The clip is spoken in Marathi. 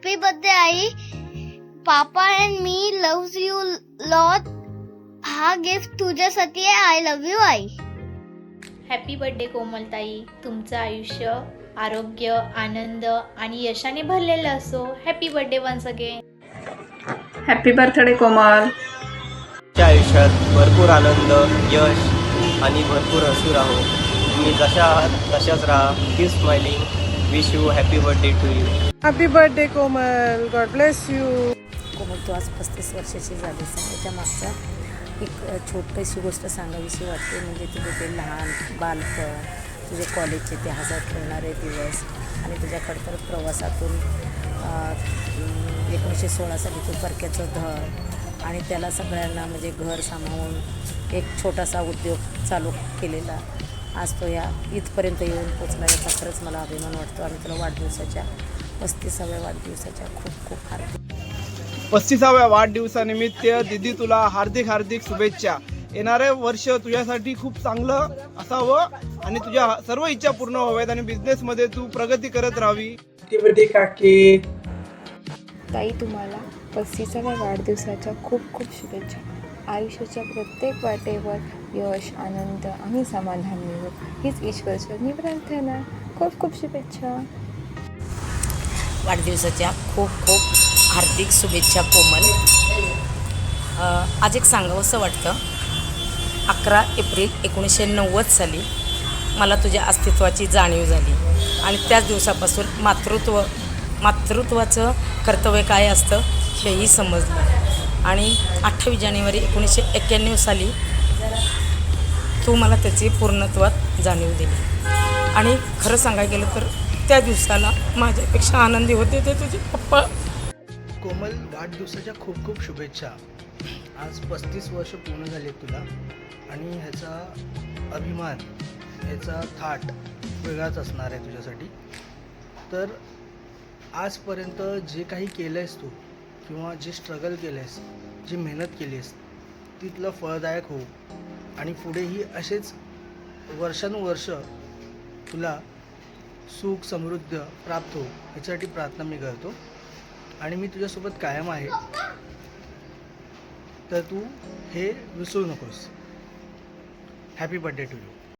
हॅपी बर्थडे आई. पापा and me loves you lot. हा गिफ्ट तुझ्यासाठी आहे. आय लव्ह यू आई. हॅपी बर्थडे कोमलताई. तुमचं आयुष्य आरोग्य आनंद आणि यशाने भरलेलं असो. Happy birthday once again. Happy birthday Komal. तुमच्या आयुष्यात भरपूर आनंद यश आणि भरपूर हसू राहो. तुम्ही जशा आहात तशाच राहा. Keep smiling. Wish you happy birthday to you. Happy birthday Komal. God bless you. Komal तू आज 35 वर्षाची झालीस. त्याच्या मागचा एक छोटीशी गोष्ट सांगावीशी वाटते. म्हणजे तुझे ते लहान बालपण, तुझे कॉलेजचे ते हसत खेळणारे दिवस आणि तुझ्या खडतर प्रवासातून 1916 साली तू परक्याचं धड आणि त्याला सगळ्यांना म्हणजे घर सांभाळून एक छोटासा उद्योग चालू केलेला. आज तो या इथपर्यंत येऊन पोचला. याचा खरंच मला अभिमान वाटतो. आणि तुला वाढदिवसाच्या 35व्या वाढदिवसाच्या खूप खूप हार्दिक 35व्या वाढदिवसानिमित्त दीदी तुला हार्दिक हार्दिक शुभेच्छा. येणारे वर्ष तुझ्यासाठी खूप चांगलं असावं आणि तुझ्या सर्व इच्छा पूर्ण व्हाव्यात आणि बिझनेसमध्ये तू प्रगती करत राहावी. काकी. ताई तुम्हाला 35व्या वाढदिवसाच्या खूप खूप शुभेच्छा. आयुष्याच्या प्रत्येक वाटेवर यश आनंद आणि समाधान मिळो हीच ईश्वरचरणी प्रार्थना. खूप खूप शुभेच्छा. वाढदिवसाच्या खूप खूप हार्दिक शुभेच्छा कोमल. आज एक सांगावंसं वाटतं. 11 एप्रिल 1990 साली मला तुझ्या अस्तित्वाची जाणीव झाली आणि त्याच दिवसापासून मातृत्वाचं कर्तव्य काय असतं हेही समजलं. आणि 28 जानेवारी 1991 साली तू मला त्याची पूर्णत्वात जाणीव दिली. आणि खरं सांगायला गेलं तर त्या दिवसाला माझ्यापेक्षा आनंदी होते ते तुझे पप्पा. कोमल वाढदिवसाच्या खूप खूप शुभेच्छा. आज 35 वर्ष पूर्ण झाले तुला आणि ह्याचा अभिमान ह्याचा थाट वेगळाच असणार आहे तुझ्यासाठी. तर आजपर्यंत जे काही केलं आहेस तू किंवा जे स्ट्रगल केलं आहेस, जी मेहनत केली आहेस तिथलं फळदायक हो आणि पुढेही असेच वर्षानुवर्ष तुला सुख समृद्ध प्राप्त हो ह्याच्यासाठी प्रार्थना मी करतो. आणि मी तुझ्यासोबत कायम आहे. तर तू हे विसरू नकोस. Happy birthday to you.